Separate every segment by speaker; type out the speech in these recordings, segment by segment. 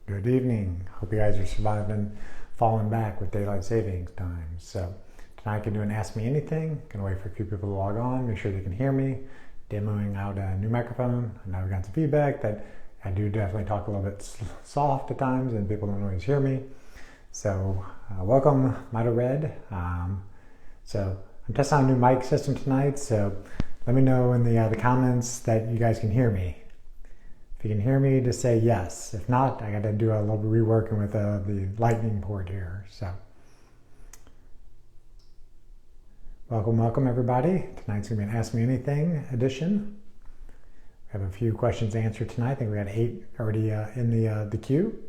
Speaker 1: Good evening. Hope you guys are surviving, falling back with daylight savings time. So tonight I can do an Ask Me Anything. Gonna wait for a few people to log on, make sure they can hear me. Demoing out a new microphone. And now we got some feedback that I do definitely talk a little bit soft at times and people don't always hear me. So welcome, Mito Red. So I'm testing out a new mic system tonight. So let me know in the comments that you guys can hear me. If you can hear me, just say yes. If not, I got to do a little reworking with the lightning port here. So, welcome everybody. Tonight's gonna be an Ask Me Anything edition. We have a few questions to answer tonight. I think we got 8 already in the queue.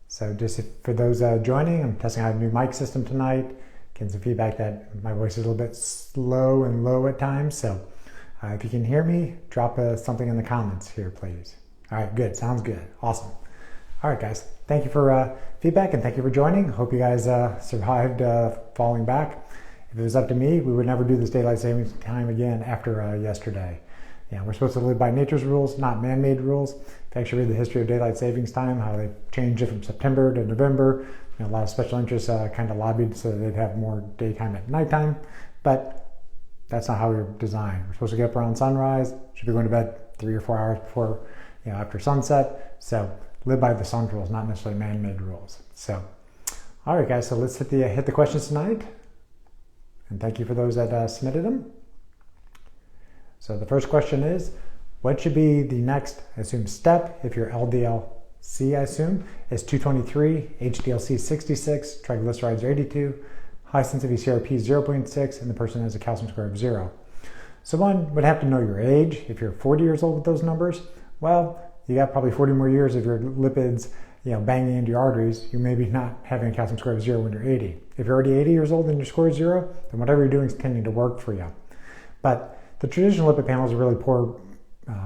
Speaker 1: So for those joining, I'm testing out a new mic system tonight. Getting some feedback that my voice is a little bit slow and low at times. So if you can hear me, drop something in the comments here, please. All right, good. Sounds good. Awesome. All right, guys. Thank you for feedback and thank you for joining. Hope you guys survived falling back. If it was up to me, we would never do this daylight savings time again after yesterday. Yeah, we're supposed to live by nature's rules, not man-made rules. If you actually read the history of daylight savings time, how they changed it from September to November, a lot of special interests kind of lobbied so that they'd have more daytime at nighttime. But that's not how we were designed. We're supposed to get up around sunrise. Should be going to bed 3 or 4 hours before, after sunset. So live by the sun rules, not necessarily man-made rules. So, all right, guys. So let's hit the questions tonight. And thank you for those that submitted them. So the first question is, what should be the next, I assume, step if your LDL-C, I assume, is 223, HDL-C 66, triglycerides are 82, high sensitivity CRP 0.6, and the person has a calcium score of 0. So one would have to know your age. If you're 40 years old with those numbers, well, you got probably 40 more years of your lipids, banging into your arteries. You may be not having a calcium score of 0 when you're 80. If you're already 80 years old and your score is 0, then whatever you're doing is tending to work for you. But the traditional lipid panel is a really poor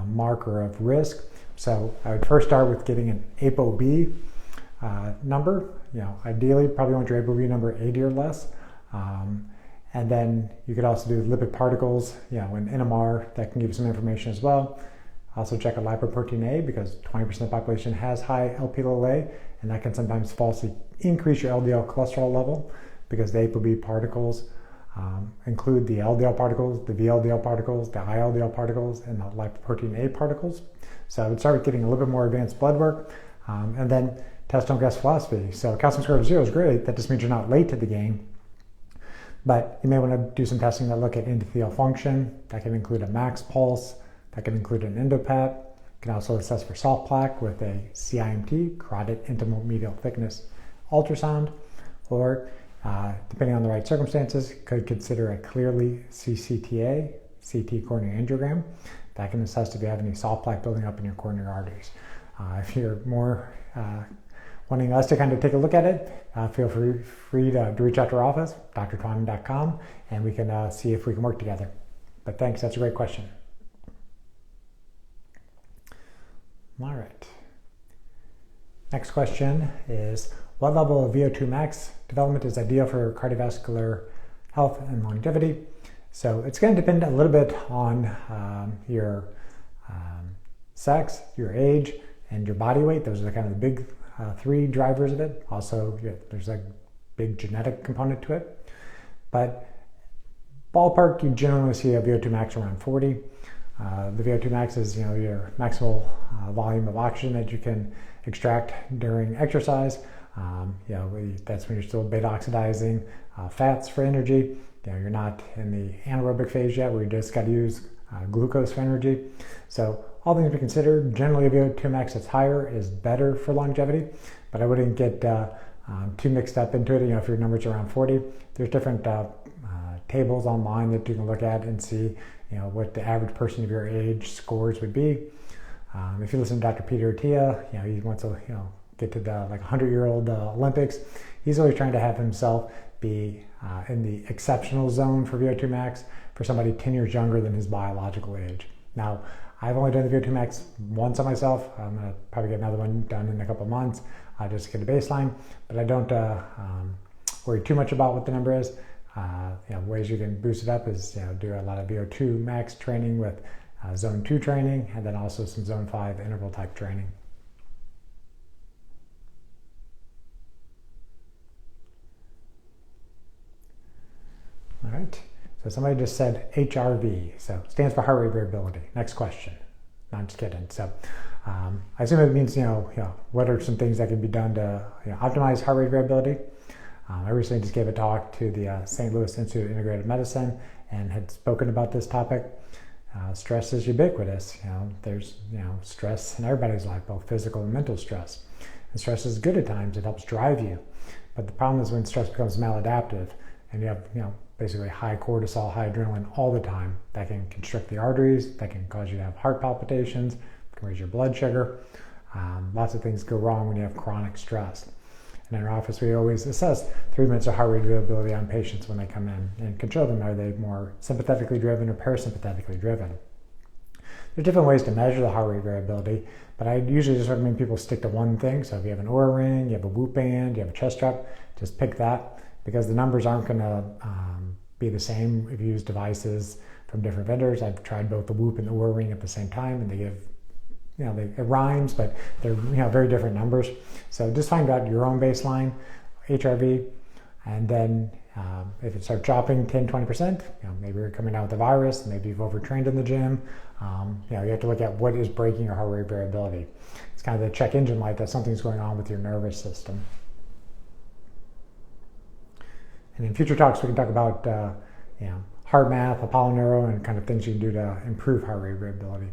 Speaker 1: marker of risk. So I would first start with getting an ApoB number. Ideally, probably want your ApoB number 80 or less. And then you could also do lipid particles, an NMR that can give you some information as well. Also check a lipoprotein A because 20% of the population has high Lp(a), and that can sometimes falsely increase your LDL cholesterol level because the ApoB particles include the LDL particles, the VLDL particles, the ILDL particles, and the lipoprotein A particles. So I would start with getting a little bit more advanced blood work, and then test on gas philosophy. So calcium score of 0 is great. That just means you're not late to the game. But you may want to do some testing that look at endothelial function. That can include a max pulse. That can include an endopat. You can also assess for soft plaque with a CIMT, carotid intimal medial thickness ultrasound, or depending on the right circumstances, could consider a clearly CCTA, CT coronary angiogram. That can assess if you have any soft plaque building up in your coronary arteries. If you're more wanting us to kind of take a look at it, feel free to reach out to our office, drtwyman.com, and we can see if we can work together. But thanks, that's a great question. All right. Next question is, what level of VO2 max development is ideal for cardiovascular health and longevity? So it's going to depend a little bit on your sex, your age, and your body weight. Those are kind of the big 3 drivers of it. Also, there's a big genetic component to it. But ballpark, you generally see a VO2 max around 40. The VO2 max is your maximal volume of oxygen that you can extract during exercise. That's when you're still beta oxidizing fats for energy. You're not in the anaerobic phase yet where you just got to use glucose for energy. So all things to be considered, generally a VO2 max that's higher is better for longevity, but I wouldn't get too mixed up into it. If your number's around 40, there's different tables online that you can look at and see what the average person of your age scores would be. If you listen to Dr. Peter Attia, he wants to get to the 100-year-old Olympics. He's always trying to have himself be in the exceptional zone for VO2 max for somebody 10 years younger than his biological age. Now, I've only done the VO2 max once on myself. I'm going to probably get another one done in a couple months just to get a baseline, but I don't worry too much about what the number is. Ways you can boost it up is do a lot of VO2 max training with zone 2 training, and then also some zone 5 interval type training. So somebody just said HRV, so stands for heart rate variability. Next question. No, I'm just kidding. So I assume it means, what are some things that can be done to optimize heart rate variability? I recently just gave a talk to the St. Louis Institute of Integrative Medicine and had spoken about this topic. Stress is ubiquitous. There's stress in everybody's life, both physical and mental stress. And stress is good at times. It helps drive you. But the problem is when stress becomes maladaptive and you have, basically high cortisol, high adrenaline all the time, that can constrict the arteries, that can cause you to have heart palpitations, can raise your blood sugar. Lots of things go wrong when you have chronic stress. And in our office, we always assess 3 minutes of heart rate variability on patients when they come in and control them. Are they more sympathetically driven or parasympathetically driven? There's different ways to measure the heart rate variability, but I usually just recommend people stick to one thing. So if you have an Oura ring, you have a Whoop band, you have a chest strap, just pick that, because the numbers aren't going to be the same if you use devices from different vendors. I've tried both the Whoop and the Oura ring at the same time, and they give, it rhymes, but they're very different numbers. So just find out your own baseline HRV, and then if it starts dropping 10-20%, maybe you're coming out with a virus, maybe you've overtrained in the gym. You have to look at what is breaking your heart rate variability. It's kind of the check engine light that something's going on with your nervous system. And in future talks, we can talk about heart math, Apollo Neuro, and kind of things you can do to improve heart rate variability.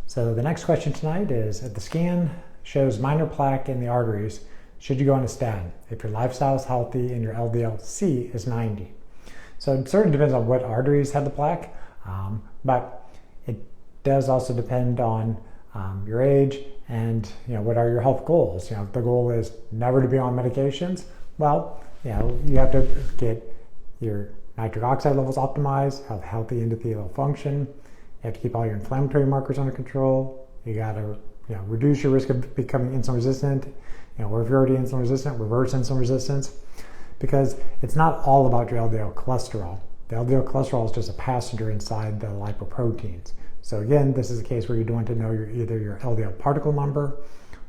Speaker 1: So the next question tonight is, if the scan shows minor plaque in the arteries, should you go on a statin if your lifestyle is healthy and your LDL-C is 90? So it certainly depends on what arteries have the plaque, but it does also depend on your age and what are your health goals. If the goal is never to be on medications, well, you have to get your nitric oxide levels optimized, have healthy endothelial function. You have to keep all your inflammatory markers under control. You got to reduce your risk of becoming insulin resistant. Or if you're already insulin resistant, reverse insulin resistance, because it's not all about your LDL cholesterol. The LDL cholesterol is just a passenger inside the lipoproteins. So again, this is a case where you want to know either your LDL particle number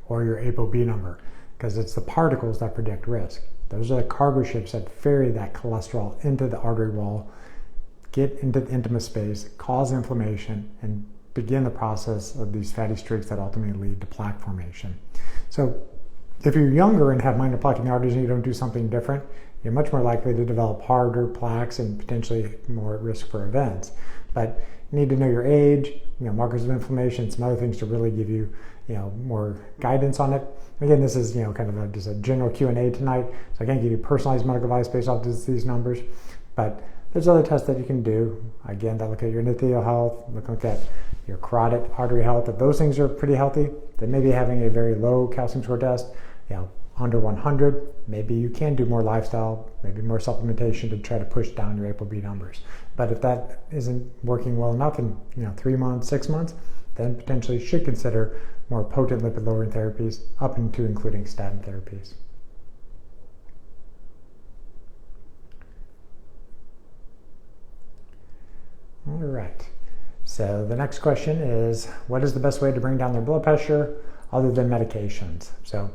Speaker 1: or your ApoB number, because it's the particles that predict risk. Those are the cargo ships that ferry that cholesterol into the artery wall, get into the intima space, cause inflammation, and begin the process of these fatty streaks that ultimately lead to plaque formation. So if you're younger and have minor plaque in the arteries and you don't do something different, you're much more likely to develop harder plaques and potentially more at risk for events. But you need to know your age, markers of inflammation, some other things to really give you, more guidance on it. Again, this is, kind of just a general Q&A tonight, so I can't give you personalized medical advice based off these numbers, but there's other tests that you can do. Again, that look at your endothelial health, look at your carotid artery health. If those things are pretty healthy, then maybe having a very low calcium score test, under 100, maybe you can do more lifestyle, maybe more supplementation to try to push down your ApoB numbers. But if that isn't working well enough in 3 months, 6 months, then potentially should consider more potent lipid lowering therapies, up into including statin therapies. All right, so the next question is, what is the best way to bring down their blood pressure other than medications? So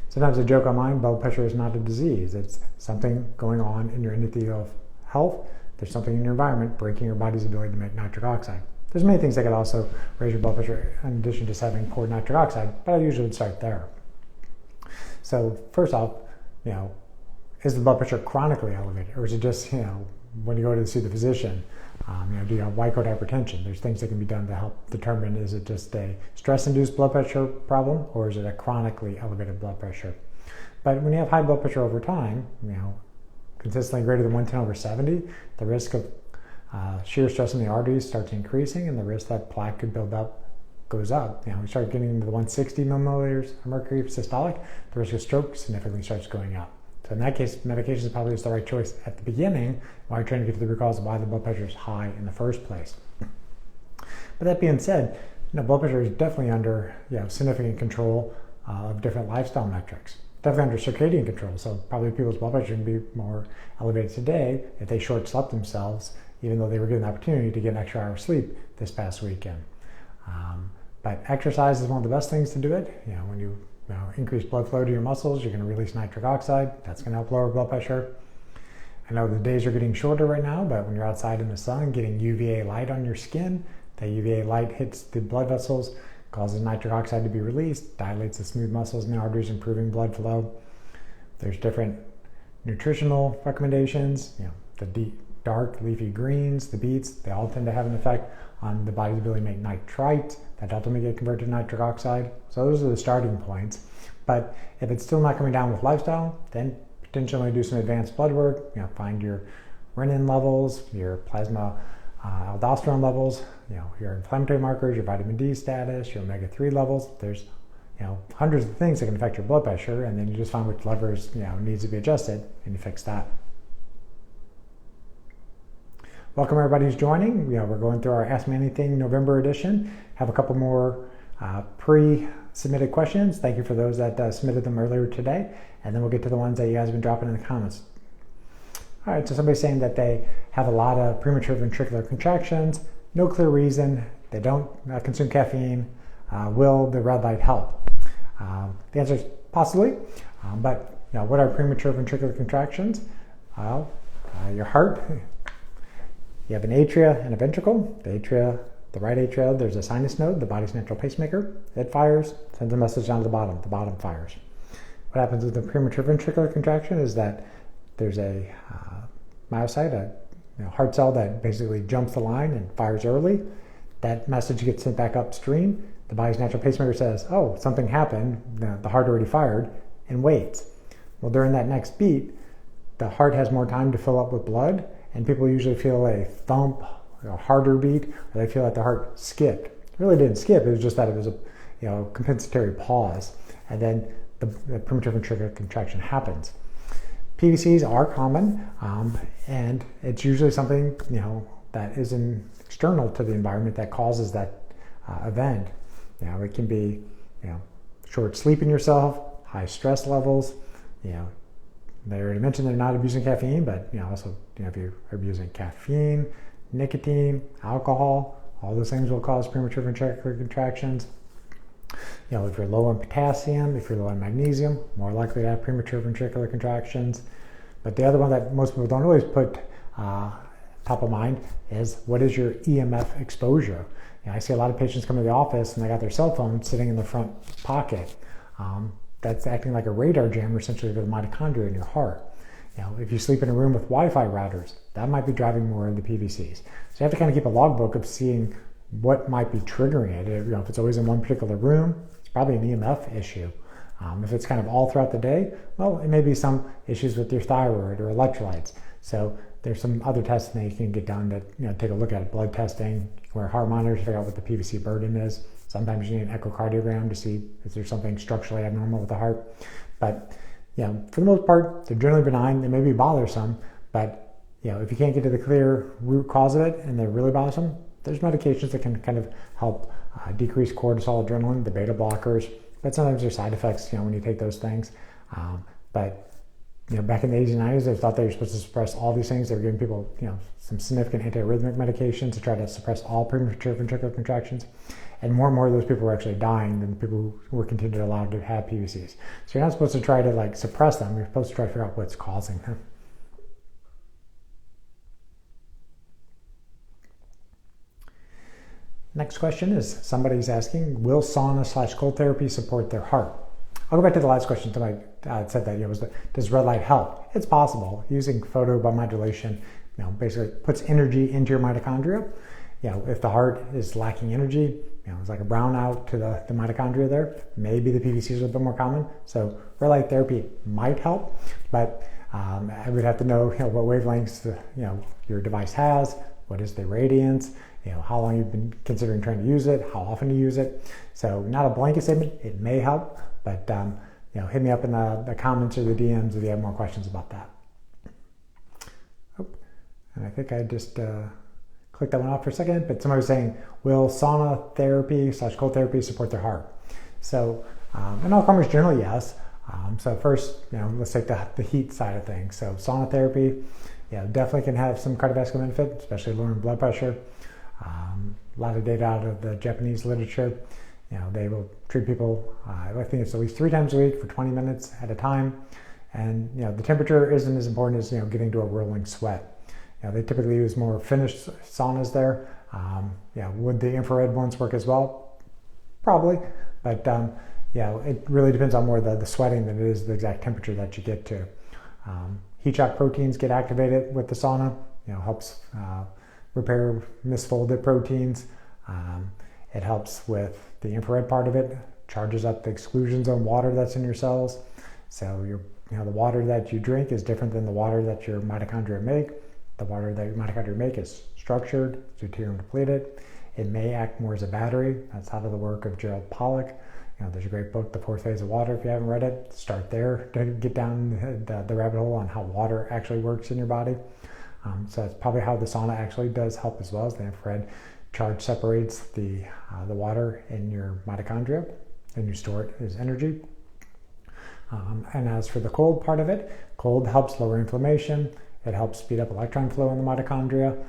Speaker 1: sometimes I joke online, blood pressure is not a disease. It's something going on in your endothelial health. There's something in your environment breaking your body's ability to make nitric oxide. There's many things that could also raise your blood pressure in addition to just having poor nitric oxide, but I usually would start there. So first off, is the blood pressure chronically elevated, or is it just, when you go to see the physician, do you have white coat hypertension? There's things that can be done to help determine, is it just a stress-induced blood pressure problem, or is it a chronically elevated blood pressure? But when you have high blood pressure over time, consistently greater than 110/70, the risk of shear stress in the arteries starts increasing, and the risk that plaque could build up goes up. We start getting into the 160 milliliters of mercury systolic, the risk of stroke significantly starts going up. So in that case, medication is probably just the right choice at the beginning while you're trying to get to the root cause of why the blood pressure is high in the first place. But that being said, blood pressure is definitely under significant control of different lifestyle metrics. Definitely under circadian control, so probably people's blood pressure can be more elevated today if they short slept themselves, even though they were given the opportunity to get an extra hour of sleep this past weekend. But exercise is one of the best things to do it. When you increase blood flow to your muscles, you're going to release nitric oxide. That's going to help lower blood pressure. I know the days are getting shorter right now, but when you're outside in the sun, getting UVA light on your skin, that UVA light hits the blood vessels, causes nitric oxide to be released, dilates the smooth muscles in the arteries, improving blood flow. There's different nutritional recommendations, the deep, dark leafy greens, the beets, they all tend to have an effect on the body's ability to make nitrites that ultimately get converted to nitric oxide. So those are the starting points. But if it's still not coming down with lifestyle, then potentially do some advanced blood work, find your renin levels, your plasma aldosterone levels, your inflammatory markers, your vitamin D status, your omega-3 levels. There's hundreds of things that can affect your blood pressure, and then you just find which levers needs to be adjusted, and you fix that. Welcome everybody who's joining. We're going through our Ask Me Anything November edition. Have a couple more pre-submitted questions. Thank you for those that submitted them earlier today, and then we'll get to the ones that you guys have been dropping in the comments. All right, so somebody's saying that they have a lot of premature ventricular contractions, no clear reason, they don't consume caffeine. Will the red light help? The answer is possibly, but what are premature ventricular contractions? Well, your heart, you have an atria and a ventricle. The atria, the right atria, there's a sinus node, the body's natural pacemaker. It fires, sends a message down to the bottom fires. What happens with the premature ventricular contraction is that there's a myocyte, a heart cell that basically jumps the line and fires early. That message gets sent back upstream. The body's natural pacemaker says, oh, something happened, the heart already fired, and waits. Well, during that next beat, the heart has more time to fill up with blood, and people usually feel a thump, a harder beat, or they feel like the heart skipped. It really didn't skip, it was just that it was a compensatory pause, and then the premature ventricular contraction happens. PVCs are common, and it's usually something that is external to the environment that causes that event. It can be short sleep in yourself, high stress levels. They already mentioned they're not abusing caffeine, but also if you're abusing caffeine, nicotine, alcohol, all those things will cause premature ventricular contractions. If you're low on potassium, if you're low on magnesium, more likely to have premature ventricular contractions. But the other one that most people don't always put top of mind is, what is your EMF exposure? I see a lot of patients come to the office and they got their cell phone sitting in the front pocket. That's acting like a radar jammer essentially to the mitochondria in your heart. If you sleep in a room with Wi-Fi routers, that might be driving more of the PVCs. So you have to kind of keep a logbook of seeing what might be triggering it. If it's always in one particular room, it's probably an EMF issue. If it's kind of all throughout the day, well, it may be some issues with your thyroid or electrolytes. So there's some other testing that you can get done to take a look at it. Blood testing, wear heart monitors to figure out what the PVC burden is. Sometimes you need an echocardiogram to see if there's something structurally abnormal with the heart. But for the most part, they're generally benign. They may be bothersome, but if you can't get to the clear root cause of it and they're really bothersome, there's medications that can kind of help decrease cortisol, adrenaline, the beta blockers. But sometimes there's side effects, when you take those things. But back in the 80s and 90s, they thought they were supposed to suppress all these things. They were giving people, some significant antiarrhythmic medications to try to suppress all premature ventricular contractions. And more of those people were actually dying than the people who were continued allowed to have PVCs. So you're not supposed to try to suppress them. You're supposed to try to figure out what's causing them. Next question is, somebody's asking, will sauna/cold therapy support their heart? I'll go back to the last question. Somebody said that, does red light help? It's possible. Using photobiomodulation, basically puts energy into your mitochondria. If the heart is lacking energy, it's like a brownout to the mitochondria there. Maybe the PVCs are a little bit more common. So red light therapy might help, but I would have to know, what wavelengths your device has, what is the radiance, how long you've been considering trying to use it, how often you use it. So not a blanket statement, it may help, but hit me up in the comments or the DMs if you have more questions about that. Oh, and I think I just clicked that one off for a second, but somebody was saying, will sauna therapy/cold therapy support their heart? So in all comers, generally yes. So first, let's take the heat side of things. So sauna therapy, definitely can have some cardiovascular benefit, especially lowering blood pressure. A lot of data out of the Japanese literature. They will treat people, I think it's at least 3 times a week for 20 minutes at a time. And the temperature isn't as important as getting to a rolling sweat. They typically use more finished saunas there. Would the infrared ones work as well? Probably, but it really depends on more the sweating than it is the exact temperature that you get to. Heat shock proteins get activated with the sauna. Helps repair misfolded proteins. It helps with the infrared part of it. Charges up the exclusion zone water that's in your cells. So the water that you drink is different than the water that your mitochondria make. The water that your mitochondria make is structured, it's deuterium depleted. It may act more as a battery. That's out of the work of Gerald Pollack. There's a great book, The Fourth Phase of Water. If you haven't read it, start there to get down the rabbit hole on how water actually works in your body. So that's probably how the sauna actually does help as well, as the infrared charge separates the water in your mitochondria and you store it as energy. And as for the cold part of it, cold helps lower inflammation. It helps speed up electron flow in the mitochondria.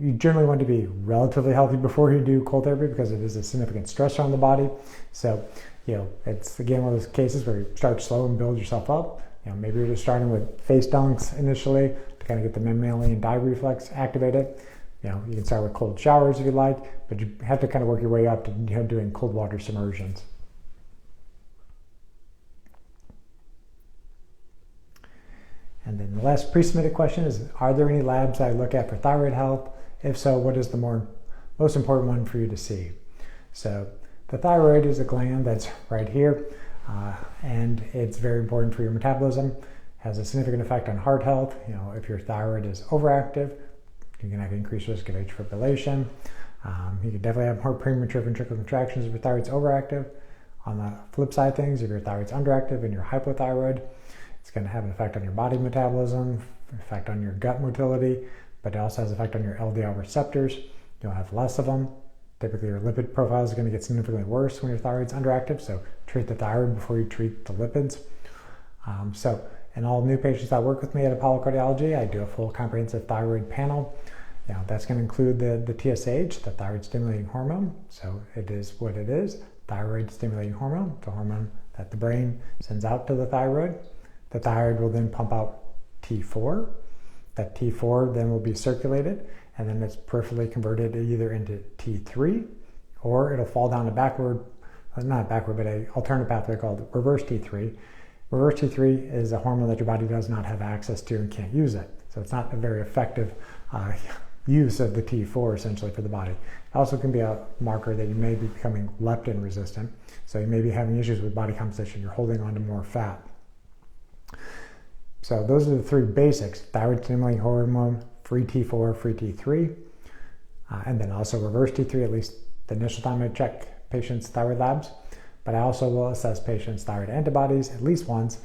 Speaker 1: You generally want to be relatively healthy before you do cold therapy because it is a significant stressor on the body. So, it's again one of those cases where you start slow and build yourself up. Maybe you're just starting with face dunks initially to kind of get the mammalian dye reflex activated. You can start with cold showers if you like, but you have to kind of work your way up to doing cold water submersions. And then the last pre-submitted question is, are there any labs I look at for thyroid health? If so, what is the most important one for you to see? So the thyroid is a gland that's right here, and it's very important for your metabolism. Has a significant effect on heart health. If your thyroid is overactive, you can have increased risk of atrial fibrillation. You can definitely have more premature ventricular contractions if your thyroid's overactive. On the flip side of things, if your thyroid's underactive and you're hypothyroid, it's going to have an effect on your body metabolism, effect on your gut motility, but it also has an effect on your LDL receptors. You'll have less of them. Typically, your lipid profile is going to get significantly worse when your thyroid's underactive, so treat the thyroid before you treat the lipids. So in all new patients that work with me at Apollo Cardiology, I do a full comprehensive thyroid panel. That's going to include the TSH, the thyroid stimulating hormone. So it is what it is, thyroid stimulating hormone, the hormone that the brain sends out to the thyroid. The thyroid will then pump out T4. That T4 then will be circulated, and then it's peripherally converted either into T3, or it'll fall down an alternative pathway called reverse T3. Reverse T3 is a hormone that your body does not have access to and can't use it. So it's not a very effective use of the T4 essentially for the body. It also can be a marker that you may be becoming leptin resistant. So you may be having issues with body composition. You're holding on to more fat. So those are the three basics: thyroid stimulating hormone, free T4, free T3, and then also reverse T3, at least the initial time I check patients' thyroid labs. But I also will assess patients' thyroid antibodies at least once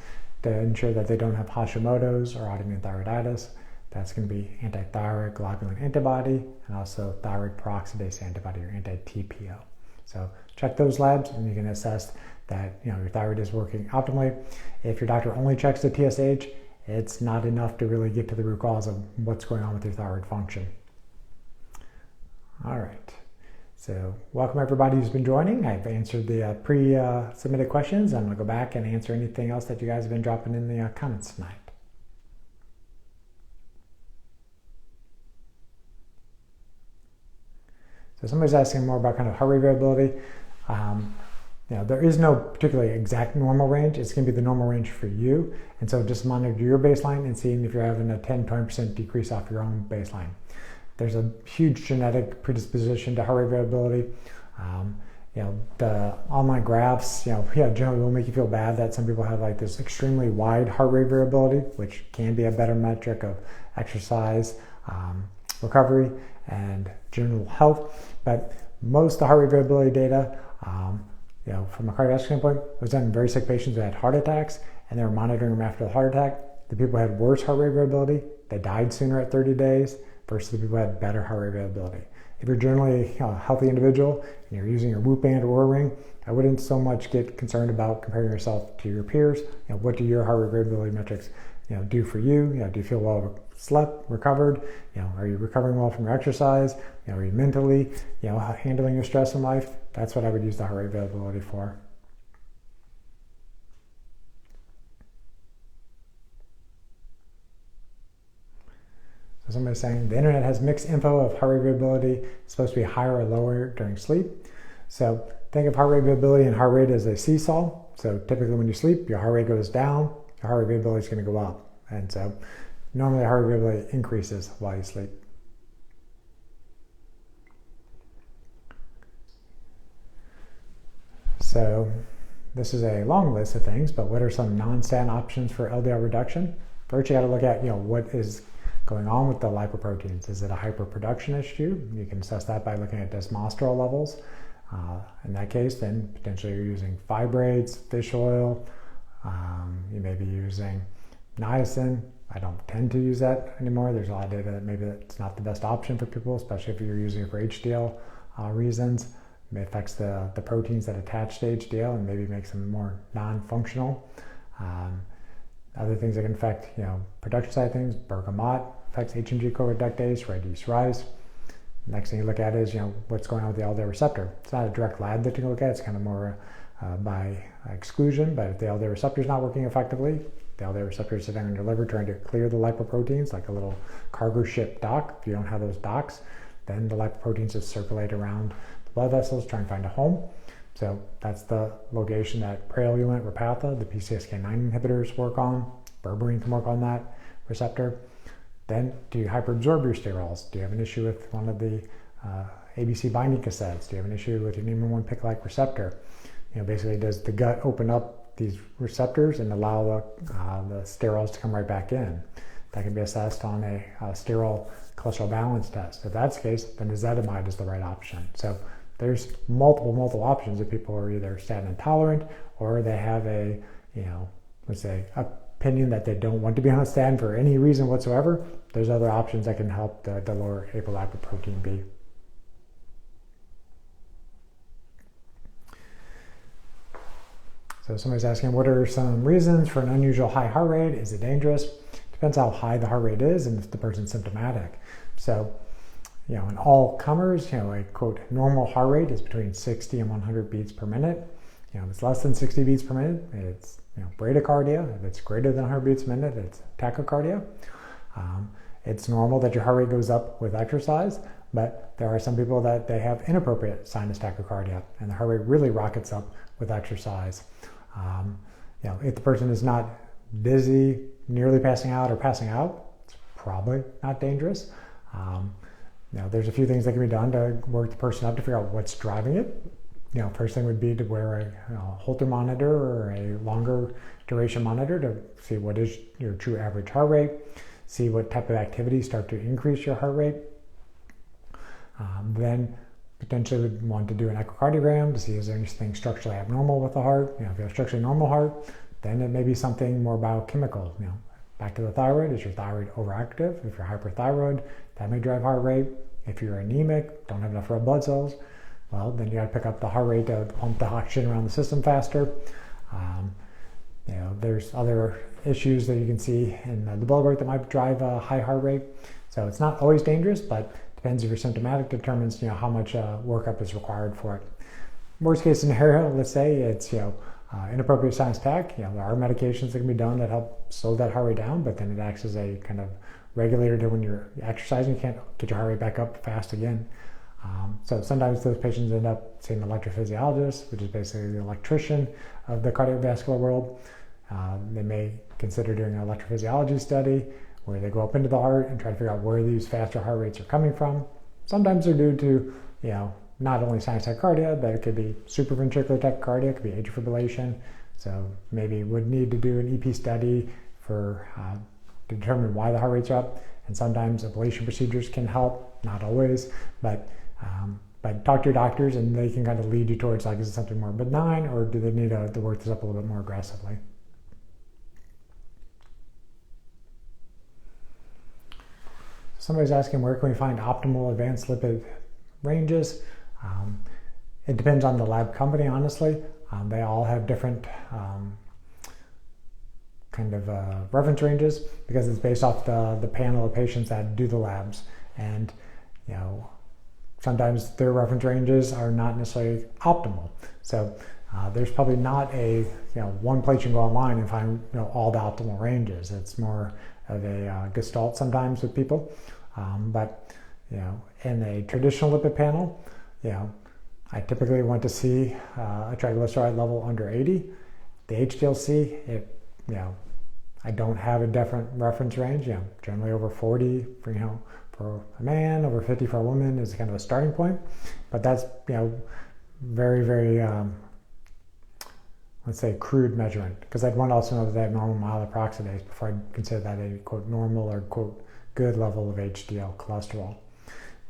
Speaker 1: to ensure that they don't have Hashimoto's or autoimmune thyroiditis. That's going to be anti-thyroid globulin antibody and also thyroid peroxidase antibody, or anti-TPO. So check those labs and you can assess that your thyroid is working optimally. If your doctor only checks the TSH, it's not enough to really get to the root cause of what's going on with your thyroid function. All right. So welcome everybody who's been joining. I've answered the pre-submitted questions. I'm going to go back and answer anything else that you guys have been dropping in the comments tonight. So somebody's asking more about kind of heart rate variability. There is no particularly exact normal range. It's going to be the normal range for you. And so just monitor your baseline and seeing if you're having a 10-20% decrease off your own baseline. There's a huge genetic predisposition to heart rate variability. The online graphs, generally will make you feel bad that some people have like this extremely wide heart rate variability, which can be a better metric of exercise, recovery, and general health. But most of the heart rate variability data, from a cardiovascular standpoint, was done in very sick patients who had heart attacks, and they were monitoring them after the heart attack. The people who had worse heart rate variability, they died sooner at 30 days versus the people who had better heart rate variability. If you're generally a healthy individual and you're using your Whoop band or Oura ring, I wouldn't so much get concerned about comparing yourself to your peers. What do your heart rate variability metrics do for you? Do you feel well slept, recovered? Are you recovering well from your exercise? Are you mentally, handling your stress in life? That's what I would use the heart rate variability for. So somebody's saying the internet has mixed info of heart rate variability. It's supposed to be higher or lower during sleep. So think of heart rate variability and heart rate as a seesaw. So typically when you sleep, your heart rate goes down, your heart rate variability is going to go up. And so normally heart rate variability increases while you sleep. So this is a long list of things, but what are some non-statin options for LDL reduction? First, you got to look at, what is going on with the lipoproteins. Is it a hyperproduction issue? You can assess that by looking at desmosterol levels. In that case, then potentially you're using fibrates, fish oil. You may be using niacin. I don't tend to use that anymore. There's a lot of data that maybe that's not the best option for people, especially if you're using it for HDL reasons. It affects the proteins that attach to HDL and maybe makes them more non-functional. Other things that can affect, production side things, bergamot affects HMG co-reductase, reduce rise. Next thing you look at is, what's going on with the LDL receptor. It's not a direct lab that you can look at. It's kind of more by exclusion. But if the LDL receptor is not working effectively, the LDL receptor is sitting on your liver trying to clear the lipoproteins like a little cargo ship dock. If you don't have those docks, then the lipoproteins just circulate around the blood vessels, try and find a home. So that's the location that Praluent, Repatha, the PCSK9 inhibitors work on. Berberine can work on that receptor. Then, do you hyperabsorb your sterols? Do you have an issue with one of the ABC binding cassettes? Do you have an issue with your Niemann-1 pick-like receptor? Basically, does the gut open up these receptors and allow the sterols to come right back in? That can be assessed on a sterol cholesterol balance test. If that's the case, then ezetimibe is the right option. So there's multiple options if people are either statin intolerant or they have a, let's say, opinion that they don't want to be on a statin for any reason whatsoever. There's other options that can help the lower apolipoprotein B. So somebody's asking, what are some reasons for an unusual high heart rate? Is it dangerous? Depends how high the heart rate is and if the person's symptomatic. So, in all comers, a quote normal heart rate is between 60 and 100 beats per minute. If it's less than 60 beats per minute, it's bradycardia. If it's greater than 100 beats per minute, it's tachycardia. It's normal that your heart rate goes up with exercise, but there are some people that they have inappropriate sinus tachycardia, and the heart rate really rockets up with exercise. If the person is not dizzy, nearly passing out, or passing out, it's probably not dangerous. There's a few things that can be done to work the person up to figure out what's driving it. First thing would be to wear a Holter monitor or a longer duration monitor to see what is your true average heart rate, see what type of activities start to increase your heart rate. Then potentially would want to do an echocardiogram to see is there anything structurally abnormal with the heart. If you have a structurally normal heart, then it may be something more biochemical. Back to the thyroid, is your thyroid overactive? If you're hyperthyroid, that may drive heart rate. If you're anemic, don't have enough red blood cells, well, then you got to pick up the heart rate to pump the oxygen around the system faster. There's other issues that you can see in the blood work that might drive a high heart rate. So it's not always dangerous, but depends if you're symptomatic, determines how much workup is required for it. Worst case scenario, let's say it's inappropriate sinus tach. There are medications that can be done that help slow that heart rate down, but then it acts as a kind of regulator to when you're exercising, you can't get your heart rate back up fast again. So sometimes those patients end up seeing an electrophysiologist, which is basically the electrician of the cardiovascular world. They may consider doing an electrophysiology study where they go up into the heart and try to figure out where these faster heart rates are coming from. Sometimes they're due to, not only sinus tachycardia, but it could be supraventricular tachycardia, it could be atrial fibrillation. So maybe would need to do an EP study for to determine why the heart rates are up. And sometimes ablation procedures can help, not always, but talk to your doctors and they can kind of lead you towards is it something more benign or do they need to work this up a little bit more aggressively? Somebody's asking where can we find optimal advanced lipid ranges? It depends on the lab company, honestly. They all have different reference ranges because it's based off the panel of patients that do the labs. And, sometimes their reference ranges are not necessarily optimal. So there's probably not a, one place you can go online and find, all the optimal ranges. It's more of a gestalt sometimes with people. But in a traditional lipid panel, I typically want to see a triglyceride level under 80. The HDL-C, I don't have a definite reference range. Generally over 40 for a man, over 50 for a woman is kind of a starting point. But that's very, very let's say crude measurement, because I'd want to also know that they have normal mild peroxidase before I'd consider that a quote normal or quote good level of HDL cholesterol.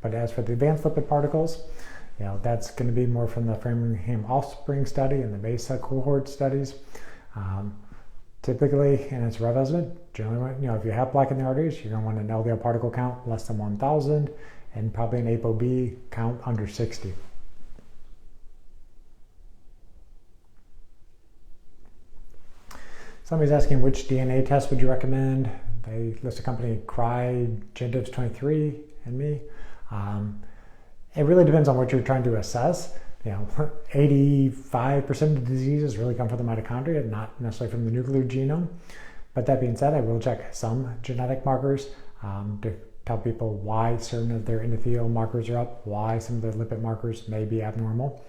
Speaker 1: But as for the advanced lipid particles, that's going to be more from the Framingham Offspring study and the MESA cohort studies. Typically, and it's rev estimate, generally, if you have plaque in the arteries, you're going to want an LDL particle count less than 1,000 and probably an ApoB count under 60. Somebody's asking which DNA test would you recommend. They list a company, Genetics23 and me. It really depends on what you're trying to assess. 85% of the diseases really come from the mitochondria, not necessarily from the nuclear genome. But that being said, I will check some genetic markers to tell people why certain of their endothelial markers are up, why some of their lipid markers may be abnormal.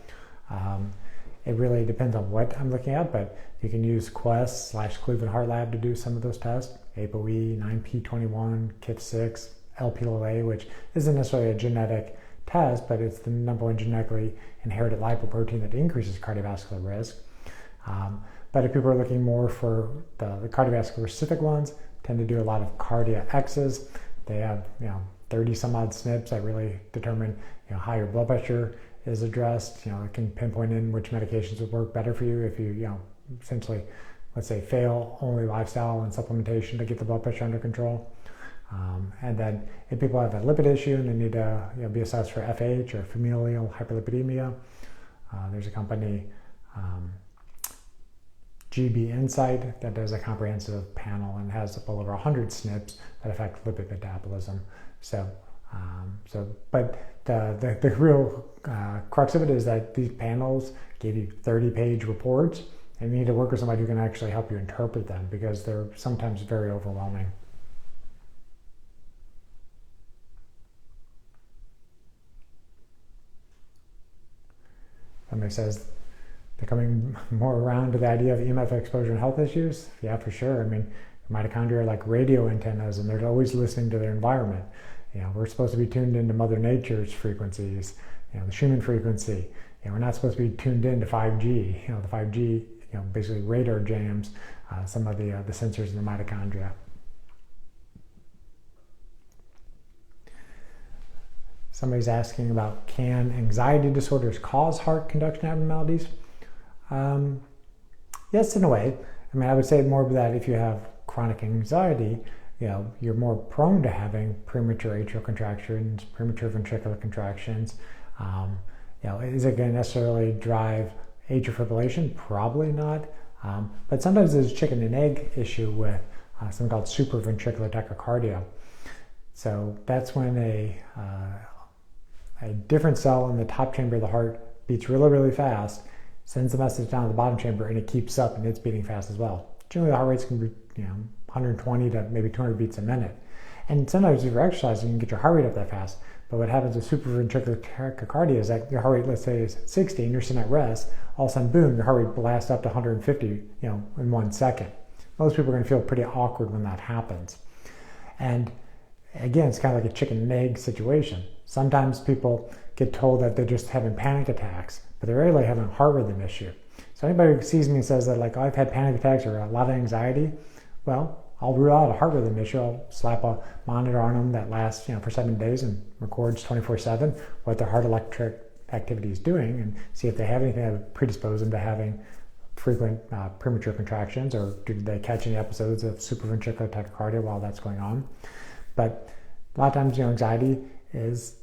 Speaker 1: It really depends on what I'm looking at, but you can use Quest/Cleveland Heart Lab to do some of those tests. ApoE, 9p21, KIT6, Lp(a), which isn't necessarily a genetic test, but it's the number one genetically inherited lipoprotein that increases cardiovascular risk. But if people are looking more for the cardiovascular specific ones, tend to do a lot of CardiaXs. They have 30 some odd SNPs that really determine how your blood pressure is addressed. It can pinpoint in which medications would work better for you if you essentially, let's say, fail only lifestyle and supplementation to get the blood pressure under control. And then if people have a lipid issue and they need to be assessed for FH or familial hyperlipidemia, there's a company, GB Insight, that does a comprehensive panel and has well over 100 SNPs that affect lipid metabolism. But the real crux of it is that these panels give you 30-page reports, and you need to work with somebody who can actually help you interpret them, because they're sometimes very overwhelming. Somebody says they're coming more around to the idea of EMF exposure and health issues. Yeah, for sure. I mean, mitochondria are like radio antennas, and they're always listening to their environment. We're supposed to be tuned into Mother Nature's frequencies, the Schumann frequency. We're not supposed to be tuned into 5G. The 5G, basically radar jams some of the sensors in the mitochondria. Somebody's asking about, can anxiety disorders cause heart conduction abnormalities? Yes, in a way. I mean, I would say more of that if you have chronic anxiety, you're more prone to having premature atrial contractions, premature ventricular contractions. Is it going to necessarily drive atrial fibrillation? Probably not. But sometimes there's a chicken and egg issue with something called supraventricular tachycardia. So that's when a different cell in the top chamber of the heart beats really, really fast, sends a message down to the bottom chamber, and it keeps up and it's beating fast as well. Generally, the heart rates can be 120 to maybe 200 beats a minute. And sometimes if you're exercising, you can get your heart rate up that fast. But what happens with supraventricular tachycardia is that your heart rate, let's say, is 60 and you're sitting at rest. All of a sudden, boom, your heart rate blasts up to 150, in 1 second. Most people are going to feel pretty awkward when that happens. And again, it's kind of like a chicken and egg situation. Sometimes people get told that they're just having panic attacks, but they're really having a heart rhythm issue. So anybody who sees me and says that, like, oh, I've had panic attacks or a lot of anxiety, well, I'll rule out a heart rhythm issue. I'll slap a monitor on them that lasts, for 7 days and records 24/7 what their heart electric activity is doing, and see if they have anything that would predispose them to having frequent premature contractions, or did they catch any episodes of supraventricular tachycardia while that's going on. But a lot of times, anxiety is,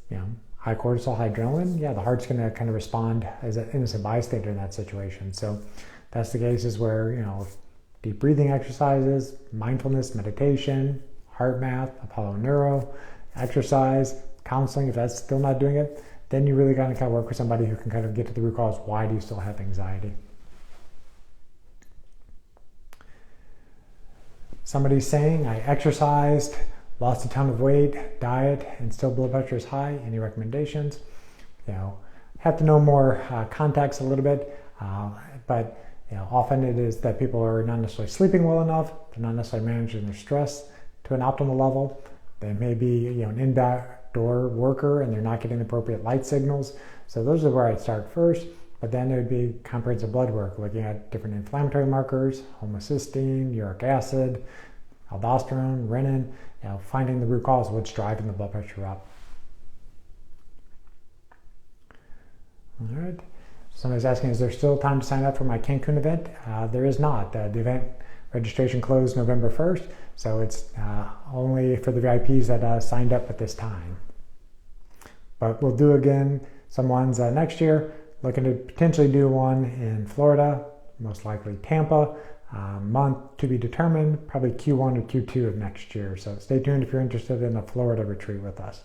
Speaker 1: high cortisol, high adrenaline. Yeah, the heart's going to kind of respond as an innocent bystander in that situation. So that's the cases where, deep breathing exercises, mindfulness, meditation, heart math, Apollo Neuro, exercise, counseling, if that's still not doing it, then you really got to kind of work with somebody who can kind of get to the root cause. Why do you still have anxiety? Somebody's saying, I exercised lost a ton of weight, diet, and still blood pressure is high. Any recommendations? Have to know more context a little bit, but often it is that people are not necessarily sleeping well enough. They're not necessarily managing their stress to an optimal level. They may be an indoor worker and they're not getting the appropriate light signals. So those are where I'd start first. But then it would be comprehensive blood work, looking at different inflammatory markers, homocysteine, uric acid, aldosterone, renin, finding the root cause of what's driving the blood pressure up. All right. Somebody's asking, is there still time to sign up for my Cancun event? There is not. The event registration closed November 1st, so it's only for the VIPs that signed up at this time. But we'll do again some ones next year. Looking to potentially do one in Florida, most likely Tampa, month to be determined, probably Q1 or Q2 of next year. So stay tuned if you're interested in a Florida retreat with us.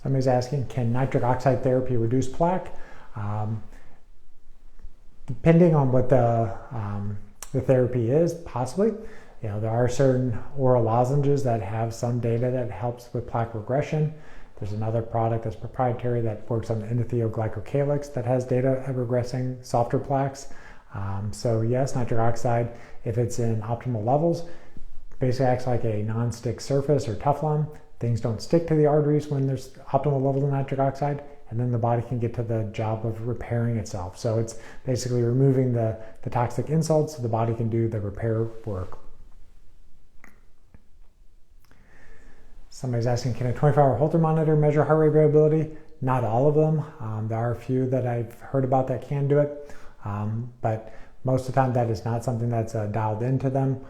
Speaker 1: Somebody's asking, can nitric oxide therapy reduce plaque? Depending on what the therapy is, possibly. There are certain oral lozenges that have some data that helps with plaque regression. There's another product that's proprietary that works on the endothelioglycocalyx that has data of regressing softer plaques. So yes, nitric oxide, if it's in optimal levels, basically acts like a non-stick surface or Teflon. Things don't stick to the arteries when there's optimal levels of nitric oxide, and then the body can get to the job of repairing itself. So it's basically removing the toxic insults so the body can do the repair work. Somebody's asking, can a 24-hour Holter monitor measure heart rate variability? Not all of them. There are a few that I've heard about that can do it, but most of the time that is not something that's dialed into them.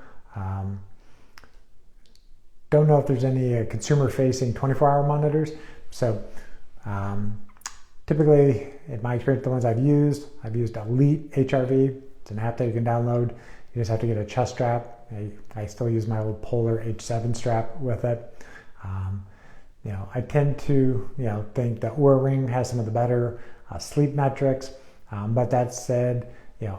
Speaker 1: Don't know if there's any consumer-facing 24-hour monitors. So typically, in my experience, the ones I've used Elite HRV. It's an app that you can download. You just have to get a chest strap. I still use my old Polar H7 strap with it. I tend to think that Oura Ring has some of the better sleep metrics, but that said,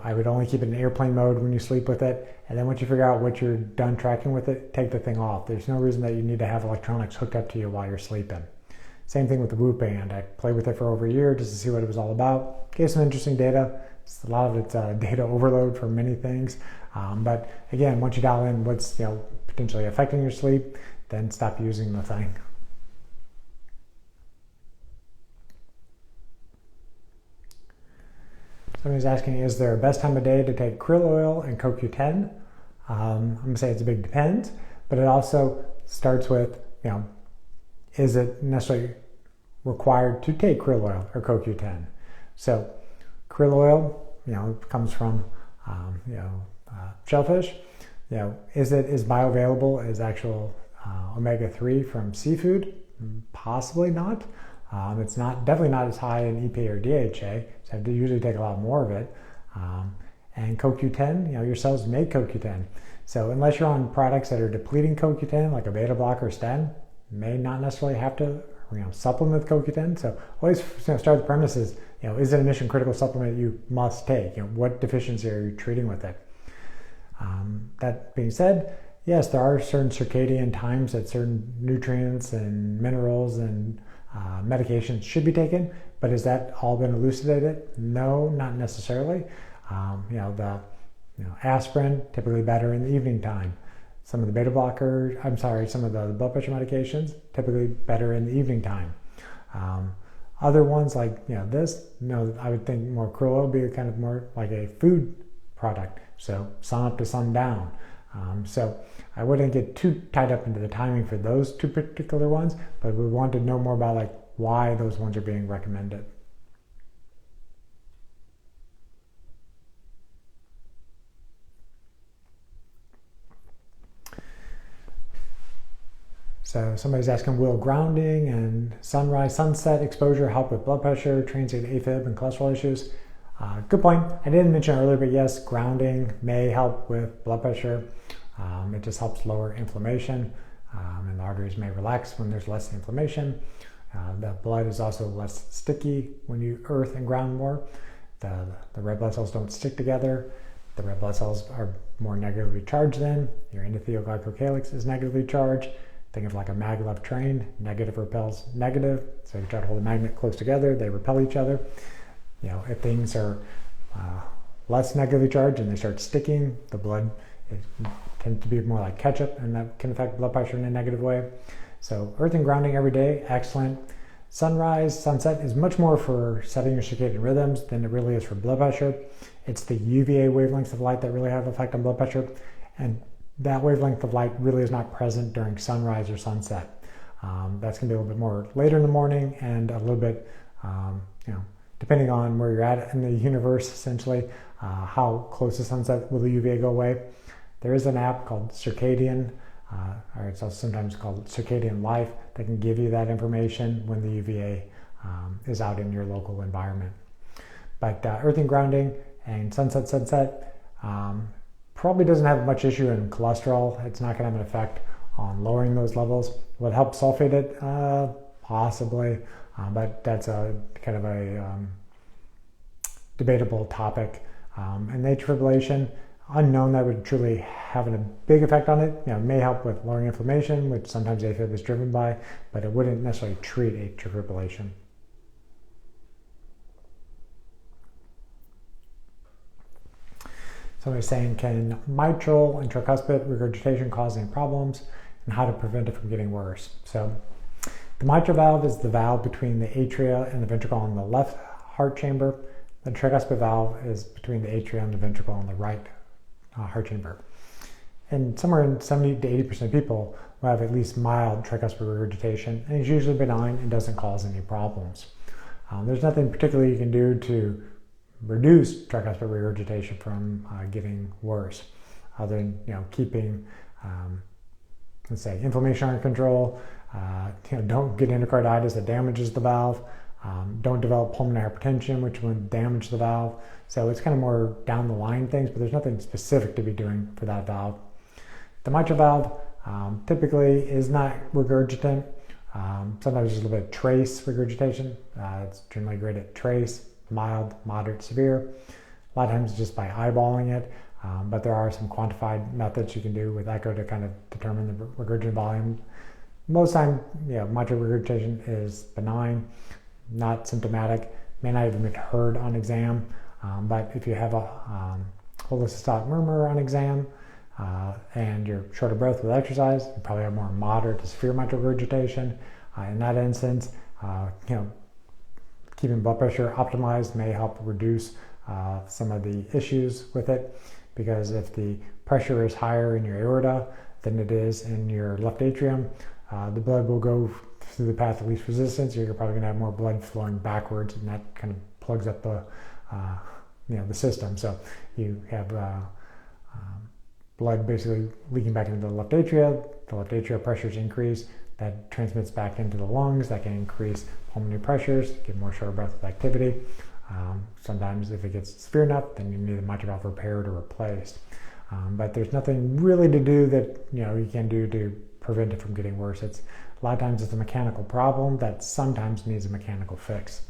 Speaker 1: I would only keep it in airplane mode when you sleep with it, and then once you figure out what you're done tracking with it, take the thing off. There's no reason that you need to have electronics hooked up to you while you're sleeping. Same thing with the Whoop band. I played with it for over a year just to see what it was all about. Gave some interesting data. A lot of it's data overload for many things, but again, once you dial in what's potentially affecting your sleep, then stop using the thing. Somebody's asking, is there a best time of day to take krill oil and CoQ10? I'm going to say it's a big depends, but it also starts with, is it necessarily required to take krill oil or CoQ10? So krill oil, comes from, shellfish. Is it as bioavailable as actual omega-3 from seafood? Possibly not. It's definitely not as high in EPA or DHA, so I usually take a lot more of it. And CoQ10, your cells make CoQ10. So unless you're on products that are depleting CoQ10, like a beta blocker or statin, may not necessarily have to supplement with CoQ10. So always start the premise is, is it a mission critical supplement you must take? What deficiency are you treating with it? That being said, yes, there are certain circadian times that certain nutrients and minerals and medications should be taken, but has that all been elucidated? No, not necessarily. Aspirin, typically better in the evening time. Some of the beta blockers, some of the blood pressure medications, typically better in the evening time. Other ones like this, I would think more krill oil would be kind of more like a food product. So sun up to sundown. So I wouldn't get too tied up into the timing for those two particular ones, but we want to know more about why those ones are being recommended. So somebody's asking, will grounding and sunrise, sunset exposure help with blood pressure, transient AFib, and cholesterol issues? Good point. I didn't mention earlier, but yes, grounding may help with blood pressure. It just helps lower inflammation, and the arteries may relax when there's less inflammation. The blood is also less sticky when you earth and ground more. The red blood cells don't stick together. The red blood cells are more negatively charged then. Your endothelial glycocalyx is negatively charged. Think of like a maglev train. Negative repels negative. So you try to hold a magnet close together, they repel each other. If things are less negatively charged and they start sticking, the blood tends to be more like ketchup, and that can affect blood pressure in a negative way. So earthing grounding every day, excellent. Sunrise, sunset is much more for setting your circadian rhythms than it really is for blood pressure. It's the UVA wavelengths of light that really have an effect on blood pressure, and that wavelength of light really is not present during sunrise or sunset. That's going to be a little bit more later in the morning, and a little bit, depending on where you're at in the universe, essentially, how close to sunset will the UVA go away. There is an app called Circadian, or it's also sometimes called Circadian Life, that can give you that information when the UVA is out in your local environment. But earthing grounding and sunset probably doesn't have much issue in cholesterol. It's not going to have an effect on lowering those levels. Will it help sulfate it? Possibly, but that's a kind of a debatable topic. And atrial fibrillation, unknown that would truly have a big effect on it. It may help with lowering inflammation, which sometimes AFib is driven by, but it wouldn't necessarily treat atrial fibrillation. Somebody's saying, can mitral and tricuspid regurgitation cause any problems, and how to prevent it from getting worse? So the mitral valve is the valve between the atria and the ventricle in the left heart chamber. The tricuspid valve is between the atria and the ventricle in the right heart chamber. And somewhere in 70 to 80% of people will have at least mild tricuspid regurgitation, and it's usually benign and doesn't cause any problems. There's nothing particularly you can do to reduce tricuspid regurgitation from getting worse, other than keeping, let's say, inflammation under control. Don't get endocarditis that damages the valve. Don't develop pulmonary hypertension, which would damage the valve. So it's kind of more down the line things, but there's nothing specific to be doing for that valve. The mitral valve typically is not regurgitant. Sometimes there's a little bit of trace regurgitation. It's generally great at trace, mild, moderate, severe. A lot of times just by eyeballing it, but there are some quantified methods you can do with echo to kind of determine the regurgitant volume. Most time, mitral regurgitation is benign, not symptomatic, may not even get heard on exam, but if you have a holosystolic murmur on exam and you're short of breath with exercise, you probably have more moderate to severe mitral regurgitation. In that instance, keeping blood pressure optimized may help reduce some of the issues with it, because if the pressure is higher in your aorta than it is in your left atrium, the blood will go through the path of least resistance. You're probably going to have more blood flowing backwards, and that kind of plugs up the the system. So you have blood basically leaking back into the left atria. The left atrial pressures increase. That transmits back into the lungs. That can increase pulmonary pressures, give more short breath with activity. Sometimes if it gets severe enough, then you need the mitral valve repaired or replaced. But there's nothing really to do that you can do to prevent it from getting worse. It's a lot of times it's a mechanical problem that sometimes needs a mechanical fix.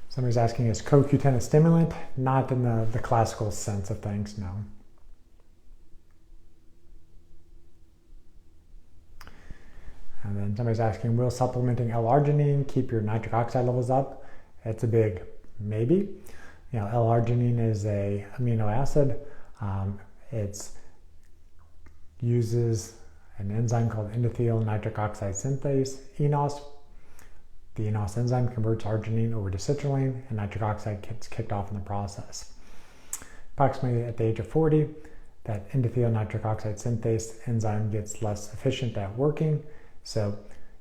Speaker 1: Somebody's asking, is CoQ10 a stimulant? Not in the classical sense of things, no. And then somebody's asking, will supplementing L-arginine keep your nitric oxide levels up? It's a big maybe. L-arginine is a amino acid. It uses an enzyme called endothelial nitric oxide synthase, eNOS. The eNOS enzyme converts arginine over to citrulline, and nitric oxide gets kicked off in the process. Approximately at the age of 40, that endothelial nitric oxide synthase enzyme gets less efficient at working. So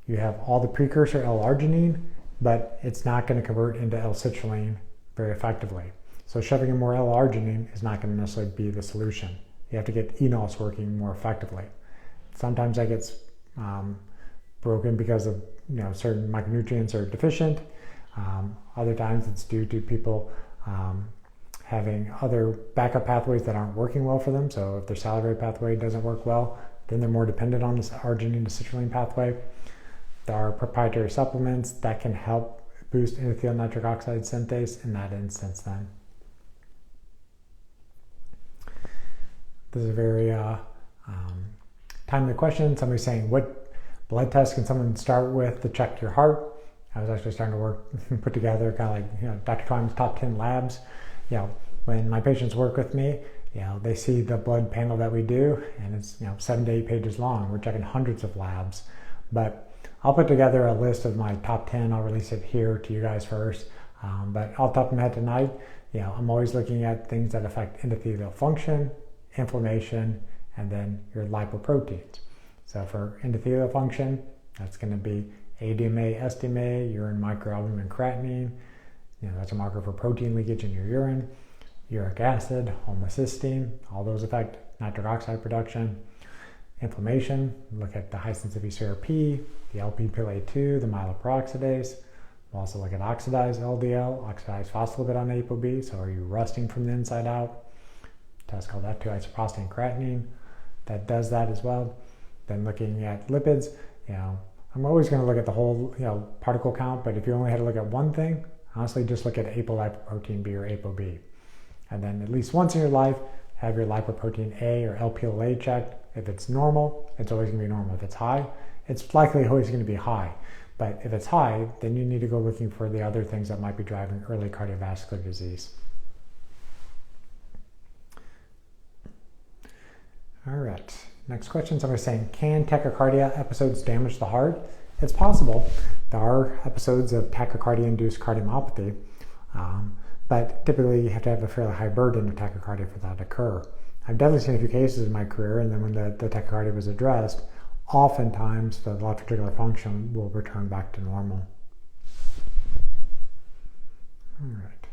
Speaker 1: you have all the precursor L-arginine, but it's not going to convert into L-citrulline very effectively. So shoving in more L-arginine is not going to necessarily be the solution. You have to get eNOS working more effectively. Sometimes that gets broken because of certain micronutrients are deficient. Other times it's due to people having other backup pathways that aren't working well for them. So if their salivary pathway doesn't work well, then they're more dependent on this arginine to citrulline pathway. There are proprietary supplements that can help boost endothelial nitric oxide synthase in that instance then. This is a very timely question. Somebody's saying, what blood test can someone start with to check your heart? I was actually starting to put together kind of like, Dr. Twine's top 10 labs. When my patients work with me, they see the blood panel that we do, and it's 7 to 8 pages long. We're checking hundreds of labs, but I'll put together a list of my top 10. I'll release it here to you guys first. But off the top of my head tonight, I'm always looking at things that affect endothelial function, inflammation, and then your lipoproteins. So for endothelial function, that's going to be ADMA, SDMA, urine microalbumin creatinine. That's a marker for protein leakage in your urine. Uric acid, homocysteine, all those affect nitric oxide production. Inflammation, look at the high sensitivity CRP, the LP-PLA2, the myeloperoxidase. We'll also look at oxidized LDL, oxidized phospholipid on ApoB, so are you rusting from the inside out? Test called F2-isoprostane creatinine, that does that as well. Then looking at lipids, I'm always going to look at the whole particle count, but if you only had to look at one thing, honestly just look at apolipoprotein B or ApoB. And then at least once in your life, have your lipoprotein A or LPLA checked. If it's normal, it's always going to be normal. If it's high, it's likely always going to be high. But if it's high, then you need to go looking for the other things that might be driving early cardiovascular disease. All right, next question. Somebody's saying, can tachycardia episodes damage the heart? It's possible. There are episodes of tachycardia-induced cardiomyopathy, but typically you have to have a fairly high burden of tachycardia for that to occur. I've definitely seen a few cases in my career, and then when the tachycardia was addressed, oftentimes the left ventricular function will return back to normal. All right.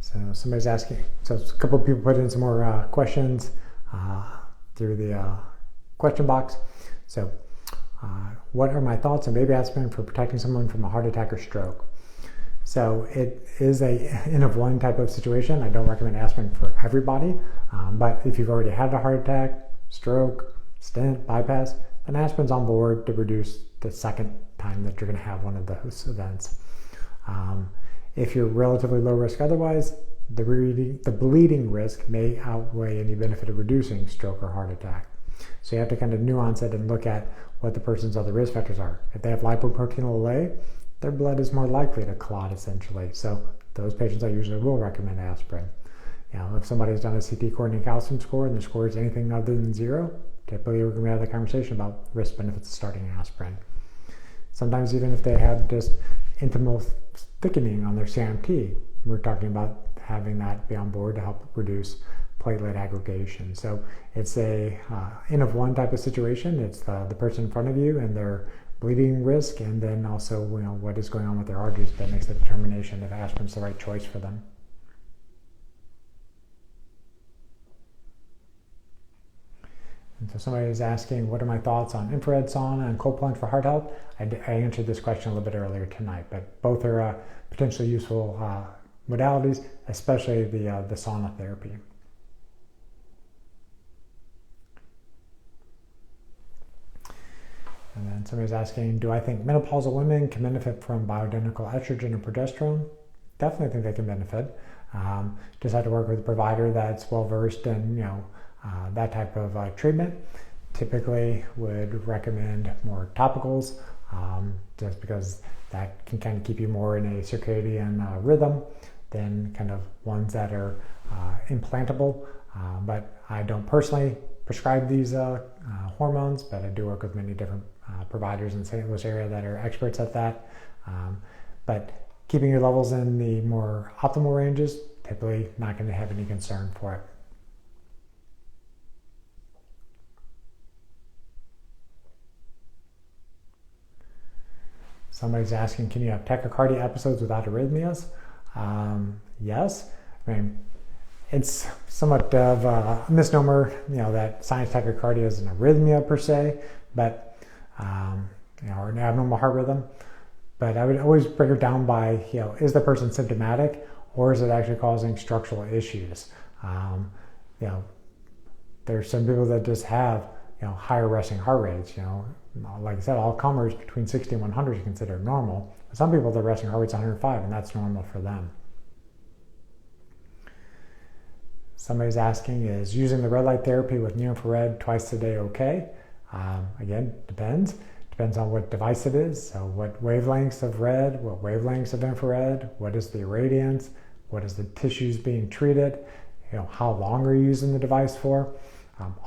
Speaker 1: So somebody's asking, so a couple of people put in some more questions through the question box. So what are my thoughts on baby aspirin for protecting someone from a heart attack or stroke? So it is a N of 1 type of situation. I don't recommend aspirin for everybody, but if you've already had a heart attack, stroke, stent, bypass, then aspirin's on board to reduce the second time that you're going to have one of those events. If you're relatively low risk otherwise, the bleeding risk may outweigh any benefit of reducing stroke or heart attack. So you have to kind of nuance it and look at what the person's other risk factors are. If they have lipoprotein(a), their blood is more likely to clot essentially. So those patients I usually will recommend aspirin. If somebody's done a CT creatinine calcium score and the score is anything other than 0, typically we're going to have the conversation about risk benefits of starting aspirin. Sometimes even if they have just intimal thickening on their CMT, we're talking about having that be on board to help reduce platelet aggregation. So it's a N of 1 type of situation. It's the person in front of you and their bleeding risk, and then also what is going on with their arteries that makes the determination if aspirin's the right choice for them. And so somebody is asking, what are my thoughts on infrared sauna and cold plunge for heart health? I answered this question a little bit earlier tonight, but both are potentially useful modalities, especially the sauna therapy. And then somebody's asking, do I think menopausal women can benefit from bioidentical estrogen and progesterone? Definitely think they can benefit. Just have to work with a provider that's well versed in that type of treatment. Typically would recommend more topicals, just because that can kind of keep you more in a circadian rhythm than kind of ones that are implantable. But I don't personally prescribe these hormones, but I do work with many different providers in the St. Louis area that are experts at that. But keeping your levels in the more optimal ranges, typically not going to have any concern for it. Somebody's asking, can you have tachycardia episodes without arrhythmias? Yes. I mean, it's somewhat of a misnomer, that sinus tachycardia is an arrhythmia per se, but or an abnormal heart rhythm. But I would always break it down by, is the person symptomatic, or is it actually causing structural issues? There's some people that just have higher resting heart rates. Like I said, all comers between 60 and 100 is considered normal. But some people, their resting heart rate's 105, and that's normal for them. Somebody's asking, is using the red light therapy with near-infrared twice a day okay? Again, depends. Depends on what device it is. So what wavelengths of red, what wavelengths of infrared, what is the irradiance, what is the tissues being treated, how long are you using the device for?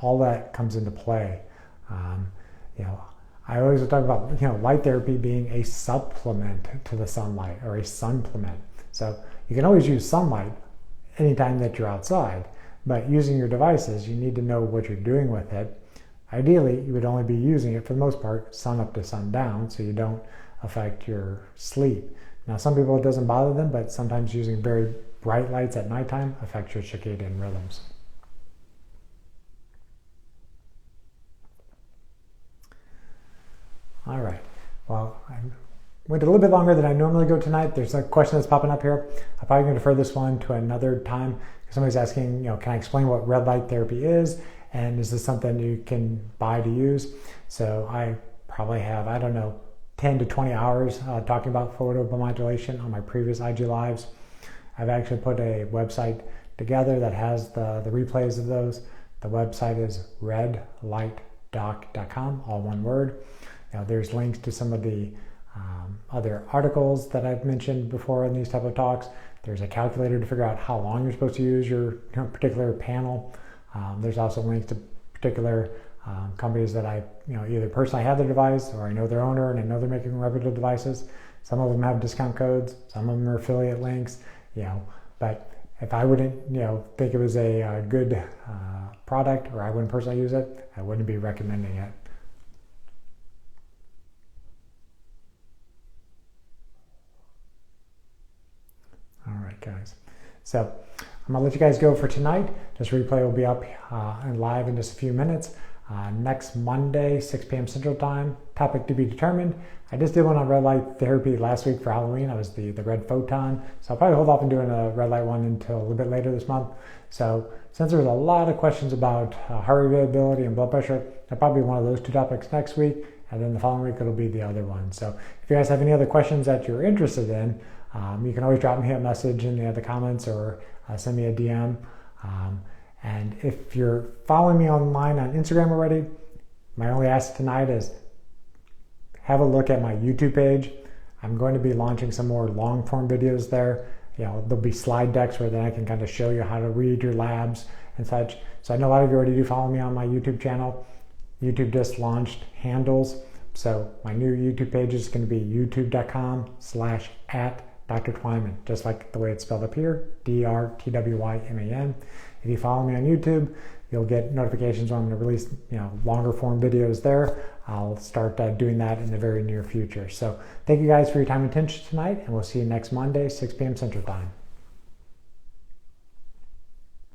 Speaker 1: All that comes into play. I always talk about light therapy being a supplement to the sunlight, or a sunplement. So you can always use sunlight anytime that you're outside, but using your devices, you need to know what you're doing with it. Ideally, you would only be using it for the most part sun up to sun down, so you don't affect your sleep. Now, some people it doesn't bother them, but sometimes using very bright lights at nighttime affects your circadian rhythms. All right, well, I went a little bit longer than I normally go tonight. There's a question that's popping up here. I'm probably going to defer this one to another time. Somebody's asking, can I explain what red light therapy is? And is this something you can buy to use? So I probably have, 10 to 20 hours talking about photobiomodulation on my previous IG Lives. I've actually put a website together that has the replays of those. The website is redlightdoc.com, all one word. There's links to some of the other articles that I've mentioned before in these type of talks. There's a calculator to figure out how long you're supposed to use your particular panel. There's also links to particular companies that I either personally have their device, or I know their owner and I know they're making reputable devices. Some of them have discount codes, some of them are affiliate links, but if I wouldn't think it was a good product, or I wouldn't personally use it, I wouldn't be recommending it. All right, guys. So I'm gonna let you guys go for tonight. This replay will be up and live in just a few minutes. Next Monday, 6 p.m. Central Time, topic to be determined. I just did one on red light therapy last week for Halloween. I was the red photon. So I'll probably hold off on doing a red light one until a little bit later this month. So since there's a lot of questions about heart rate variability and blood pressure, I'll probably be one of those two topics next week. And then the following week, it'll be the other one. So if you guys have any other questions that you're interested in, you can always drop me a message in the comments, or send me a DM. And if you're following me online on Instagram already, my only ask tonight is have a look at my YouTube page. I'm going to be launching some more long form videos there. There'll be slide decks where then I can kind of show you how to read your labs and such. So I know a lot of you already do follow me on my YouTube channel. YouTube just launched handles. So my new YouTube page is going to be youtube.com/@Dr. Twyman, just like the way it's spelled up here, DrTwyman. If you follow me on YouTube, you'll get notifications when I'm going to release longer form videos there. I'll start doing that in the very near future. So thank you guys for your time and attention tonight, and we'll see you next Monday, 6 p.m. Central Time.